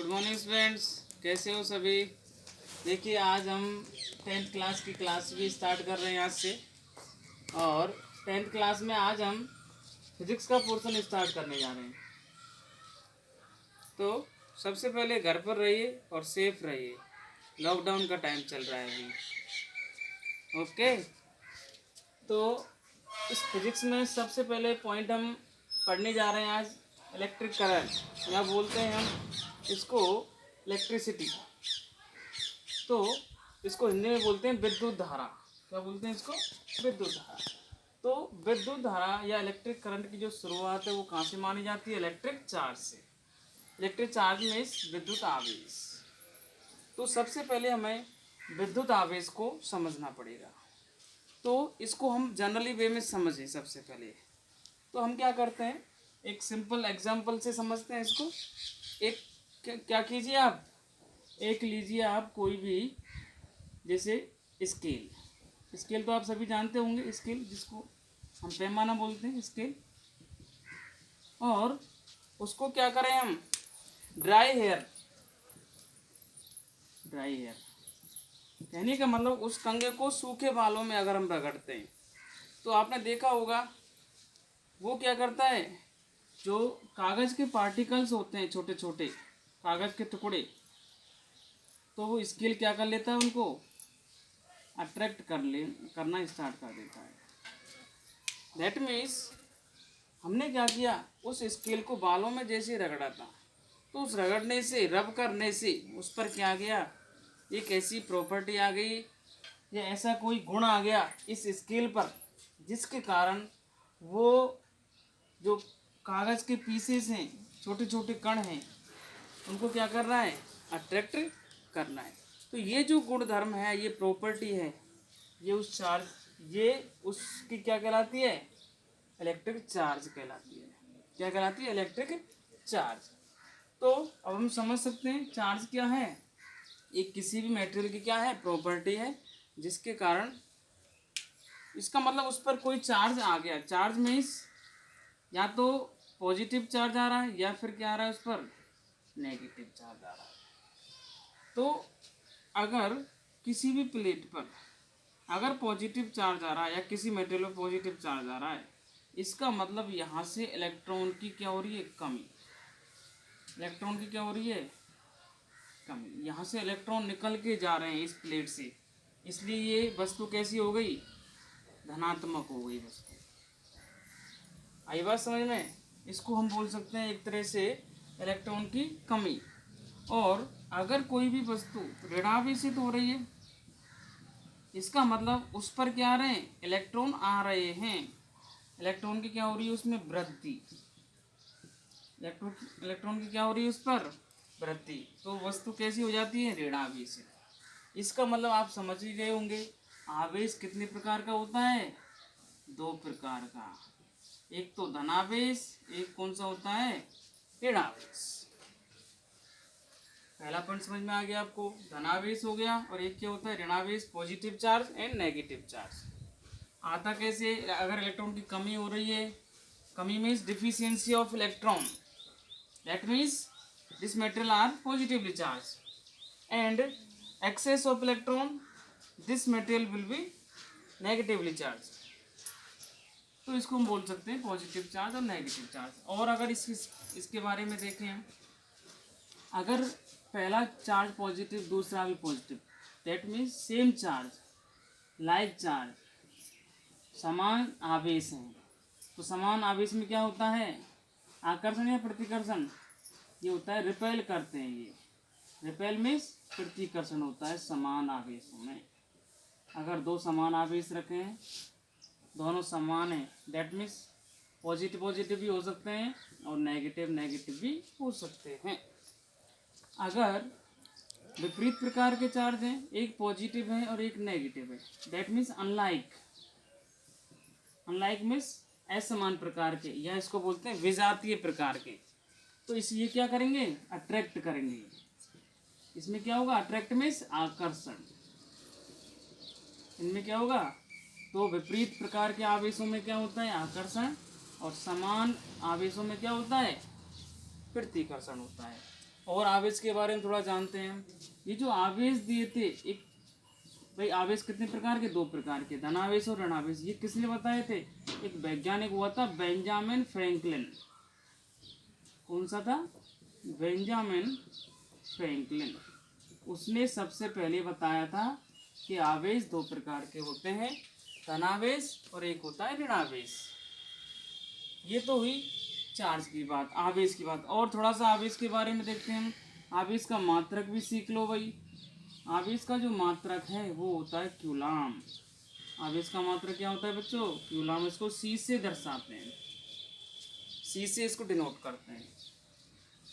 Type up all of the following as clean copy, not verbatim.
Good morning students, कैसे हो सभी। देखिए आज हम 10th क्लास की क्लास भी स्टार्ट कर रहे हैं आज से। और 10th क्लास में आज हम फिजिक्स का पोर्शन स्टार्ट करने जा रहे हैं। तो सबसे पहले घर पर रहिए और सेफ रहिए, लॉकडाउन का टाइम चल रहा है अभी। ओके, तो इस फिजिक्स में सबसे पहले पॉइंट हम पढ़ने जा रहे हैं आज, इलेक्ट्रिक करंट या बोलते हैं हम इसको इलेक्ट्रिसिटी। तो इसको हिंदी में बोलते हैं विद्युत धारा। क्या बोलते हैं इसको? विद्युत धारा। तो विद्युत धारा या इलेक्ट्रिक करंट की जो शुरुआत है वो कहाँ से मानी जाती है? इलेक्ट्रिक चार्ज से। इलेक्ट्रिक चार्ज में विद्युत आवेश। तो सबसे पहले हमें विद्युत आवेश को समझना पड़ेगा। तो इसको हम जनरली वे में समझें सबसे पहले। तो हम क्या करते हैं, एक सिंपल एग्जांपल से समझते हैं इसको। एक क्या कीजिए आप, एक लीजिए आप कोई भी, जैसे स्केल तो आप सभी जानते होंगे, स्केल जिसको हम पैमाना बोलते हैं, स्केल। और उसको क्या करें हम, ड्राई हेयर कहने का मतलब उस कंघे को सूखे बालों में अगर हम रगड़ते हैं तो आपने देखा होगा वो क्या करता है, जो कागज़ के पार्टिकल्स होते हैं, छोटे छोटे कागज़ के टुकड़े, तो वो स्केल क्या कर लेता है, उनको अट्रैक्ट करना स्टार्ट कर देता है। दैट मीन्स हमने क्या किया, उस स्केल को बालों में जैसे रगड़ा था, तो उस रगड़ने से, रब करने से उस पर क्या गया, एक ऐसी प्रॉपर्टी आ गई या ऐसा कोई गुण आ गया इस स्केल पर, जिसके कारण वो जो कागज़ के पीसेस हैं, छोटे छोटे कण हैं, उनको क्या कर रहा है, अट्रैक्ट करना है। तो ये जो गुण धर्म है, ये प्रॉपर्टी है, ये उस चार्ज, ये उसकी क्या कहलाती है, इलेक्ट्रिक चार्ज कहलाती है। क्या कहलाती है? Electric charge. तो अब हम समझ सकते हैं चार्ज क्या है। एक किसी भी मटेरियल की क्या है, प्रॉपर्टी है, जिसके कारण इसका मतलब उस पर कोई चार्ज आ गया। चार्ज मीन्स या तो पॉजिटिव चार्ज आ रहा है या फिर क्या आ रहा है, उस पर नेगेटिव चार्ज आ रहा है। तो अगर किसी भी प्लेट पर अगर पॉजिटिव चार्ज आ रहा है या किसी मटेरियल पर पॉजिटिव चार्ज आ रहा है, इसका मतलब यहाँ से इलेक्ट्रॉन की क्या हो रही है, कमी। इलेक्ट्रॉन की क्या हो रही है, कमी। यहाँ से इलेक्ट्रॉन निकल के जा रहे हैं इस प्लेट से, इसलिए ये वस्तु कैसी हो गई, धनात्मक हो गई वस्तु। आई बात समझ में? इसको हम बोल सकते हैं एक तरह से इलेक्ट्रॉन की कमी। और अगर कोई भी वस्तु ऋणावेशित हो रही है, इसका मतलब उस पर क्या आ रहे हैं, इलेक्ट्रॉन आ रहे हैं। इलेक्ट्रॉन की क्या हो रही है, उसमें वृद्धि। इलेक्ट्रॉन की क्या हो रही है, उस पर वृद्धि। तो वस्तु कैसी हो जाती है, ऋणावेशित। इसका मतलब आप समझ ही गए होंगे, आवेश कितने प्रकार का होता है, दो प्रकार का। एक तो धनावेश, एक कौन सा होता है, ऋणावेश। पहला पॉइंट समझ में आ गया आपको, धनावेश हो गया, और एक क्या होता है, ऋणावेश, positive charge and negative charge. आता कैसे, अगर इलेक्ट्रॉन की कमी हो रही है, कमी means deficiency of electron, that means this material are positively charge, and excess of electron, this material will be negatively charge. तो इसको हम बोल सकते हैं पॉजिटिव चार्ज और नेगेटिव चार्ज। और अगर इसके बारे में देखें हम, अगर पहला चार्ज पॉजिटिव, दूसरा भी positive, that means same charge, like charge, समान आवेश हैं। तो समान आवेश में क्या होता है, आकर्षण या प्रतिकर्षण, ये होता है, रिपेल करते हैं ये। रिपेल मीन्स प्रतिकर्षण होता है समान आवेशों में। अगर दो समान आवेश रखे हैं, दोनों समान है, दैट मीन्स पॉजिटिव पॉजिटिव भी हो सकते हैं और नेगेटिव नेगेटिव भी हो सकते हैं। अगर विपरीत प्रकार के चार्ज हैं, एक पॉजिटिव है और एक नेगेटिव है, that means unlike. Unlike means असमान प्रकार के, या इसको बोलते हैं विजातीय प्रकार के। तो इसलिए क्या करेंगे, अट्रैक्ट करेंगे। इसमें क्या होगा, अट्रैक्ट मीन्स आकर्षण। इनमें क्या होगा, तो विपरीत प्रकार के आवेशों में क्या होता है, आकर्षण, और समान आवेशों में क्या होता है, प्रतिकर्षण होता है। और आवेश के बारे में थोड़ा जानते हैं। ये जो आवेश दिए थे, एक भाई आवेश कितने प्रकार के, दो प्रकार के, धनावेश और ऋणावेश। ये किसने बताए थे? एक वैज्ञानिक हुआ था बेंजामिन फ्रैंकलिन। कौन सा था? Benjamin Franklin. उसने सबसे पहले बताया था कि आवेश दो प्रकार के होते हैं, धनावेश और एक होता है ऋणावेश। ये तो हुई चार्ज की बात, आवेश की बात। और थोड़ा सा आवेश के बारे में देखते हैं हम। आवेश का मात्रक भी सीख लो भाई। आवेश का जो मात्रक है वो होता है क्यूलाम। आवेश का मात्रक क्या होता है बच्चों? क्यूलाम। इसको सी से दर्शाते हैं, सी से इसको डिनोट करते हैं।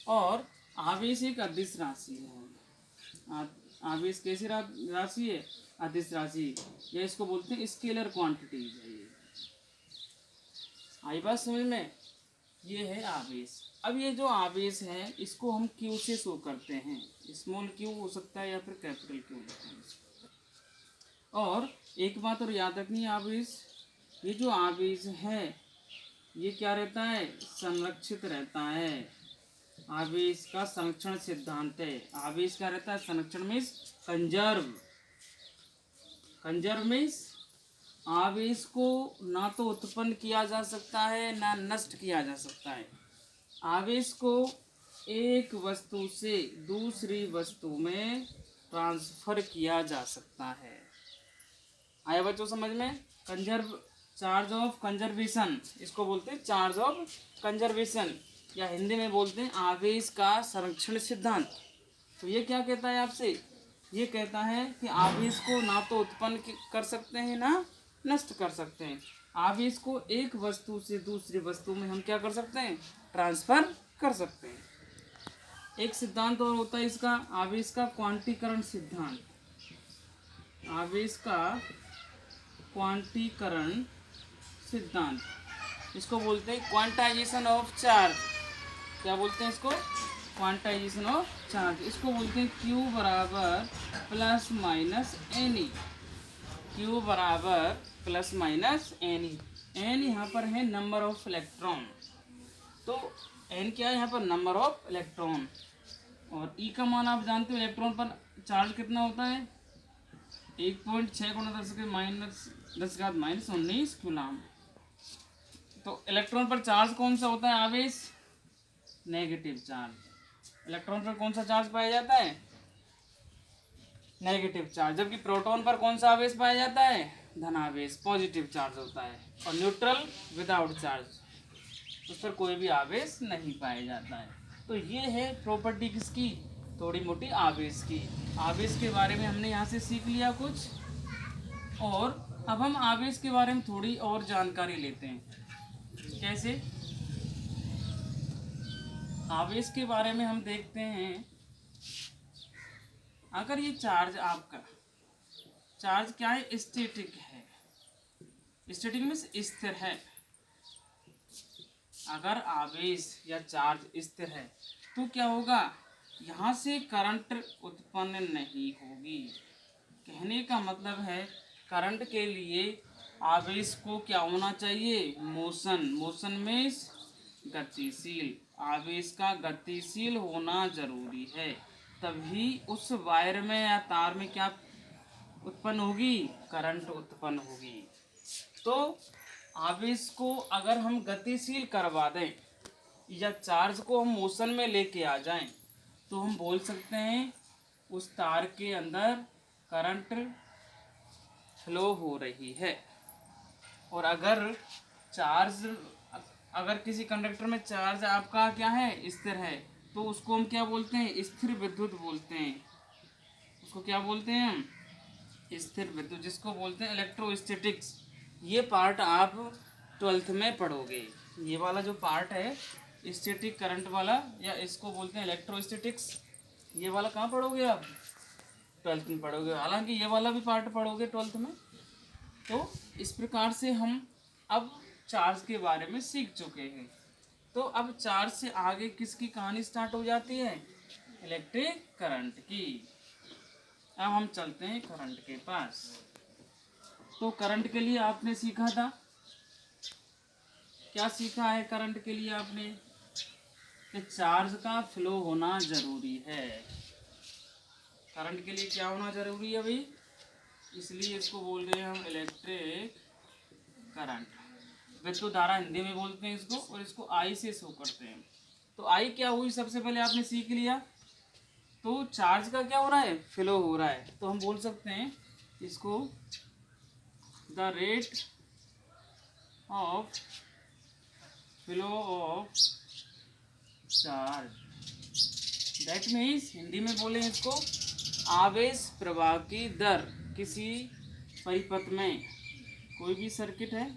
और आवेश एक अदिश राशि है। आवेश कैसी राशि है? अदिश राशि, या इसको बोलते हैं स्केलर क्वांटिटीज है। ये आई बात समझ में? ये है आवेश। अब ये जो आवेश है इसको हम क्यू से शो करते हैं। स्मॉल क्यू हो सकता है या फिर कैपिटल क्यू होता है। और एक बात और याद रखनी है, आवेश, ये जो आवेश है ये क्या रहता है? संरक्षित रहता है। आवेश का संरक्षण सिद्धांत है। आवेश क्या रहता है? संरक्षण में कंजर्व। कंजर्व में आवेश को ना तो उत्पन्न किया जा सकता है ना नष्ट किया जा सकता है। आवेश को एक वस्तु से दूसरी वस्तु में ट्रांसफर किया जा सकता है। आया बच्चों समझ में? कंजर्व, चार्ज ऑफ कंजर्वेशन, इसको बोलते हैं चार्ज ऑफ कंजर्वेशन, या हिंदी में बोलते हैं आवेश का संरक्षण सिद्धांत। तो ये क्या कहता है आपसे? ये कहता है कि आवेश को ना तो उत्पन्न कर सकते हैं ना नष्ट कर सकते हैं। आवेश को एक वस्तु से दूसरी वस्तु में हम क्या कर सकते हैं? ट्रांसफर कर सकते हैं। एक सिद्धांत और होता है इसका, आवेश का क्वांटीकरण सिद्धांत। आवेश का क्वांटीकरण सिद्धांत, इसको बोलते हैं क्वांटाइजेशन ऑफ चार्ज। क्या बोलते हैं इसको? Quantization of charge. इसको बोलते हैं Q बराबर plus minus n e. Q बराबर plus minus n e. N यहाँ पर है नंबर ऑफ इलेक्ट्रॉन, तो एन क्या है यहाँ पर? Number of electron. और ई का मान आप जानते हो, इलेक्ट्रॉन पर चार्ज कितना होता है? 1.6 गुणा 10⁻⁻19 कूलम। तो इलेक्ट्रॉन पर चार्ज कौन सा होता है? आवेश नेगेटिव चार्ज। इलेक्ट्रॉन पर कौन सा चार्ज पाया जाता है? Negative charge. जबकि प्रोटॉन पर कौन सा आवेश पाया जाता है? धनावेश, पॉजिटिव चार्ज होता है। और न्यूट्रल विदाउट चार्ज, उस पर कोई भी आवेश नहीं पाया जाता है। तो ये है प्रॉपर्टी किसकी? थोड़ी मोटी आवेश की। आवेश के बारे में हमने यहाँ से सीख लिया कुछ, और अब हम आवेश के बारे में थोड़ी और जानकारी लेते हैं। कैसे? आवेश के बारे में हम देखते हैं, अगर ये चार्ज आपका चार्ज क्या है? स्टैटिक है। स्टैटिक मीन्स स्थिर है। अगर आवेश या चार्ज स्थिर है तो क्या होगा? यहाँ से करंट उत्पन्न नहीं होगी। कहने का मतलब है करंट के लिए आवेश को क्या होना चाहिए? मोशन। मोशन में गतिशील। आवेश का गतिशील होना जरूरी है, तभी उस वायर में या तार में क्या उत्पन्न होगी? करंट उत्पन्न होगी। तो आवेश को अगर हम गतिशील करवा दें या चार्ज को हम मोशन में लेके आ जाएं, तो हम बोल सकते हैं उस तार के अंदर करंट फ्लो हो रही है। और अगर किसी कंडक्टर में चार्ज आपका क्या है? स्थिर है, तो उसको हम क्या बोलते हैं? स्थिर विद्युत बोलते हैं। उसको क्या बोलते हैं हम? स्थिर विद्युत, जिसको बोलते हैं इलेक्ट्रोस्टैटिक्स। ये पार्ट आप 12th में पढ़ोगे। ये वाला जो पार्ट है स्टैटिक करंट वाला, या इसको बोलते हैं इलेक्ट्रोस्टैटिक्स, ये वाला कहाँ पढ़ोगे आप? 12th में पढ़ोगे। हालांकि ये वाला भी पार्ट पढ़ोगे 12th में। तो इस प्रकार से हम अब चार्ज के बारे में सीख चुके हैं। तो अब चार्ज से आगे किसकी कहानी स्टार्ट हो जाती है? इलेक्ट्रिक करंट की। अब हम चलते हैं करंट के पास। तो करंट के लिए आपने सीखा था, क्या सीखा है करंट के लिए आपने? कि चार्ज का फ्लो होना जरूरी है। करंट के लिए क्या होना जरूरी है भाई, इसलिए इसको बोल रहे हैं हम इलेक्ट्रिक करंट। विद्युत धारा हिंदी में बोलते हैं इसको, और इसको आई से शो करते हैं। तो आई क्या हुई, सबसे पहले आपने सीख लिया। तो चार्ज का क्या हो रहा है, फ्लो हो रहा है। तो हम बोल सकते हैं इसको the rate of flow of charge. That means Hindi में बोले इसको आवेश प्रवाह की दर। किसी परिपथ में कोई भी सर्किट है,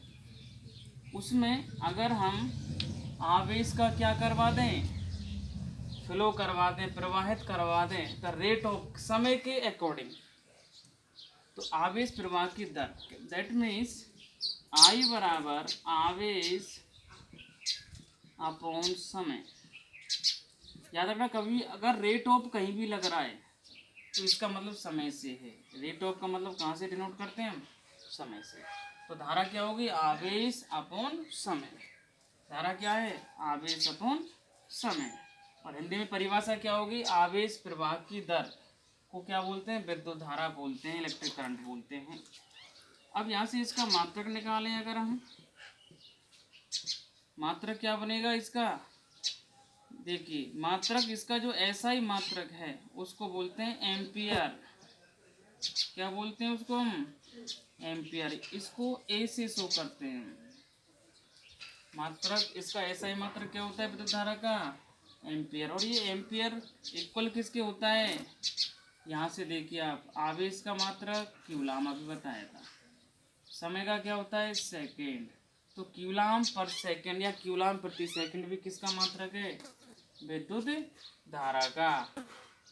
उसमें अगर हम आवेश का क्या करवा दें, फ्लो करवा दें, प्रवाहित करवा दें, द रेट ऑफ समय के अकॉर्डिंग, तो आवेश प्रवाह की दर। दैट मीन्स आई बराबर आवेश अपॉन समय। याद रखना, कभी अगर रेट ऑफ कहीं भी लग रहा है तो इसका मतलब समय से है। रेट ऑफ का मतलब कहाँ से डिनोट करते हैं हम, समय से। तो धारा क्या होगी, आवेश अपॉन समय। धारा क्या है, आवेश अपॉन समय। और हिंदी में परिभाषा क्या होगी, आवेश प्रवाह की दर को क्या बोलते हैं, विद्युत धारा बोलते हैं, इलेक्ट्रिक करंट बोलते हैं। अब यहाँ से इसका मात्रक निकालें, अगर हम मात्रक क्या बनेगा इसका, देखिए मात्रक इसका जो एसआई मात्रक है उसको बोलते हैं एम्पियर। क्या बोलते हैं उसको हम, एम्पियर। इसको ए से शो करते हैं मात्रक। इसका एसआई मात्रक क्या होता है विद्युत धारा का, एम्पियर। और ये एम्पियर इक्वल किसके होता है, यहाँ से देखिए आप, आवेश का मात्रक क्यूलाम अभी बताया था, समय का क्या होता है सेकेंड। तो क्यूलाम पर सेकेंड या क्यूलाम प्रति सेकेंड भी किसका मात्रक है, विद्युत धारा का।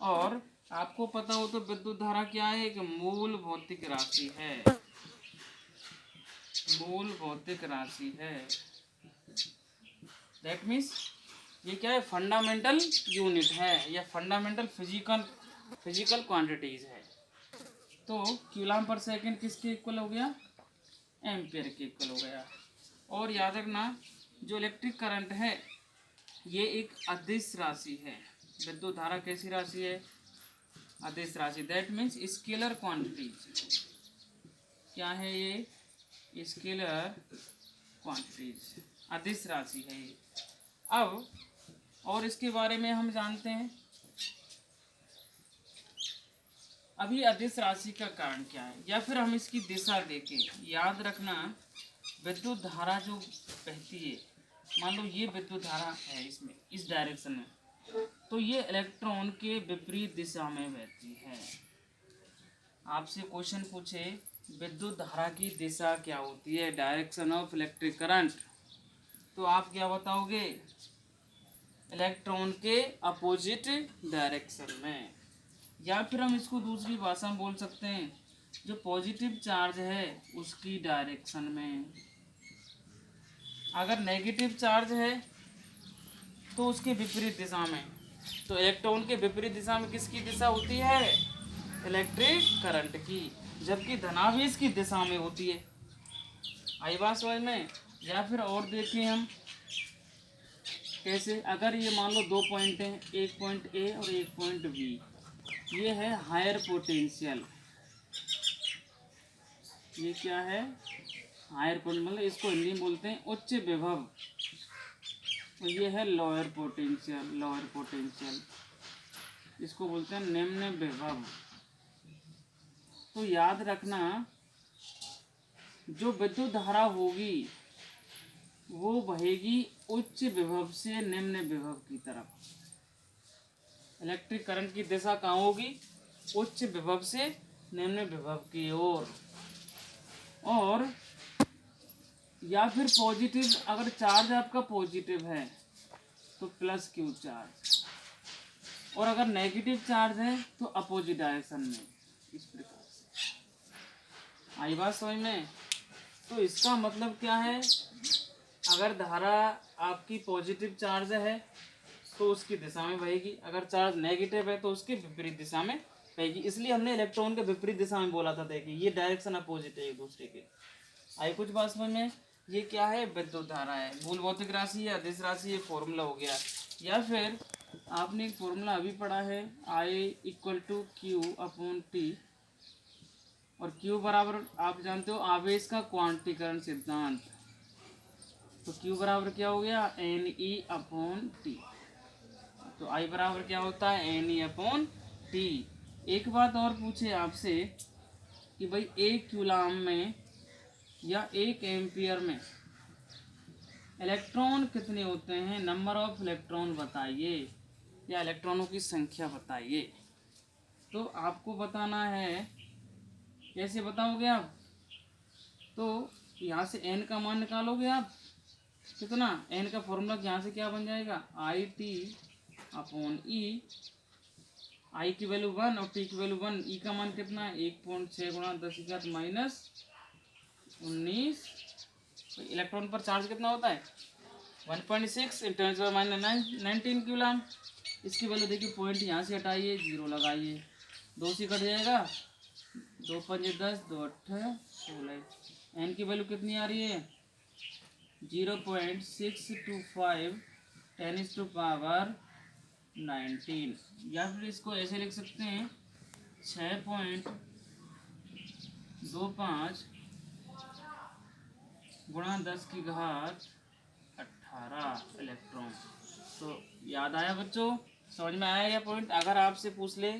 और आपको पता हो तो विद्युत धारा क्या है, एक मूल भौतिक राशि है, मूल भौतिक राशि है। दैट मीन्स ये क्या है, फंडामेंटल यूनिट है या फंडामेंटल फिजिकल क्वांटिटीज है। तो क्यूलाम पर सेकेंड किसके इक्वल हो गया, एम्पियर के इक्वल हो गया। और याद रखना, जो इलेक्ट्रिक करंट है ये एक अदिश राशि है। विद्युत धारा कैसी राशि है, अदिश राशि। That means scalar quantities. क्या है ये, स्केलर क्वांटिटीज, अदिश राशि है ये। अब और इसके बारे में हम जानते हैं। अभी अदिश राशि का कारण क्या है, या फिर हम इसकी दिशा देखें। याद रखना, विद्युत धारा जो बहती है, मान लो ये विद्युत धारा है इसमें, इस डायरेक्शन में, तो ये इलेक्ट्रॉन के विपरीत दिशा में बहती है। आपसे क्वेश्चन पूछे विद्युत धारा की दिशा क्या होती है, डायरेक्शन ऑफ इलेक्ट्रिक करंट, तो आप क्या बताओगे, इलेक्ट्रॉन के अपोजिट डायरेक्शन में। या फिर हम इसको दूसरी भाषा में बोल सकते हैं, जो पॉजिटिव चार्ज है उसकी डायरेक्शन में। अगर नेगेटिव चार्ज है तो उसके विपरीत दिशा में। तो इलेक्ट्रॉन के विपरीत दिशा में किसकी दिशा होती है, इलेक्ट्रिक करंट की, जबकि धनावेश की दिशा में होती है। आई बात समझ में। या फिर और देखें हम कैसे, अगर ये मान लो दो पॉइंट हैं, एक पॉइंट ए और एक पॉइंट बी, ये है हायर पोटेंशियल, ये क्या है हायर पोटेंशियल, मतलब इसको हिंदी में बोलते हैं उच्च विभव। और ये है लोअर पोटेंशियल, लोअर पोटेंशियल इसको बोलते हैं निम्न विभव। तो याद रखना, जो विद्युत धारा होगी वो बहेगी उच्च विभव से निम्न विभव की तरफ। इलेक्ट्रिक करंट की दिशा कहाँ होगी, उच्च विभव से निम्न विभव की ओर। और या फिर पॉजिटिव, अगर चार्ज आपका पॉजिटिव है तो प्लस क्यू चार्ज, और अगर नेगेटिव चार्ज है तो अपोजिट डायरेक्शन में। इस प्रकार से आई बात समझ में। तो इसका मतलब क्या है, अगर धारा आपकी पॉजिटिव चार्ज है तो उसकी दिशा में बहेगी, अगर चार्ज नेगेटिव है तो उसके विपरीत दिशा में बहेगी। इसलिए हमने इलेक्ट्रॉन के विपरीत दिशा में बोला था। देखिए ये डायरेक्शन अपोजिट है एक दूसरे के। आई कुछ बात समझ में। ये क्या है, विद्युत धारा है, मूल भौतिक राशि है, अदिश राशि है, फॉर्मूला हो गया। या फिर आपने एक फॉर्मूला अभी पढ़ा है, I = Q/T, और Q बराबर आप जानते हो आवेश का क्वांटीकरण सिद्धांत। तो Q बराबर क्या हो गया, Ne/T। तो I बराबर क्या होता है, Ne/T। एक बात और पूछे आपसे कि भाई 1 कूलाम में या 1 एम्पियर में इलेक्ट्रॉन कितने होते हैं, नंबर ऑफ इलेक्ट्रॉन बताइए, या इलेक्ट्रॉनों की संख्या बताइए। तो आपको बताना है, कैसे बताओगे आप, तो यहाँ से n का मान निकालोगे आप, कितना, n का फॉर्मूला यहाँ से क्या बन जाएगा, IT/E। I की वैल्यू 1 और T की वैल्यू 1, E का मान कितना है, 1.6 × 10⁻⁻19। तो इलेक्ट्रॉन पर चार्ज कितना होता है, 1.6 × 10⁻⁻19 कूलाम। इसकी वैल्यू देखिए, पॉइंट यहाँ से हटाइए, 0 लगाइए, 2 से कट जाएगा, 2 × 5 = 10, 2 × 8 = 16। एन की वैल्यू कितनी आ रही है, 0.625 10⁻19। या फिर इसको ऐसे लिख सकते हैं, 6.25 × 10⁻18 इलेक्ट्रॉन। तो याद आया बच्चों, समझ में आया यह पॉइंट। अगर आपसे पूछ ले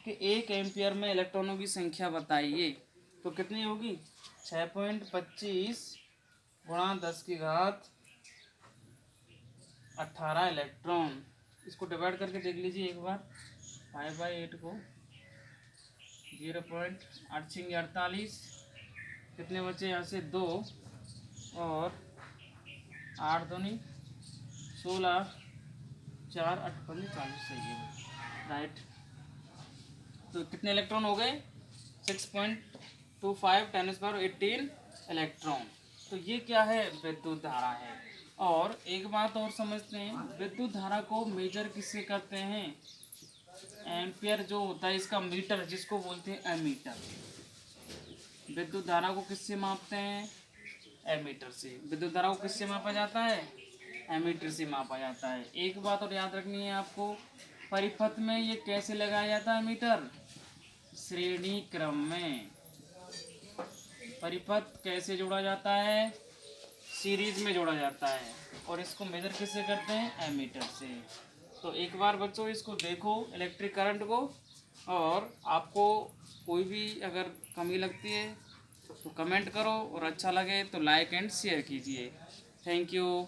कि 1 एम्पियर में इलेक्ट्रॉनों की संख्या बताइए, तो कितनी होगी, 6.25 × 10⁻18 इलेक्ट्रॉन। इसको डिवाइड करके देख लीजिए एक बार, 5/8 को 0.8×48, कितने बचे यहाँ से, 2, और 8 दूनी 16, 4 8 5 40, सही है राइट। तो कितने इलेक्ट्रॉन हो गए, 6.25 10⁻18 इलेक्ट्रॉन। तो ये क्या है, विद्युत धारा है। और एक बात और समझते हैं, विद्युत धारा को मेजर किससे करते हैं, एम्पियर जो होता है इसका मीटर, जिसको बोलते हैं एमीटर। विद्युत धारा को किससे मापते हैं, एमीटर से। विद्युत धारा को किससे मापा जाता है, एमीटर से मापा जाता है। एक बात और याद रखनी है आपको, परिपथ में ये कैसे लगाया जाता है मीटर, श्रेणी क्रम में। परिपथ कैसे जोड़ा जाता है, सीरीज में जोड़ा जाता है। और इसको मेजर किससे करते हैं, एमीटर से। तो एक बार बच्चों इसको देखो, इलेक्ट्रिक करंट को, और आपको कोई भी अगर कमी लगती है तो कमेंट करो, और अच्छा लगे तो लाइक एंड शेयर कीजिए। Thank you.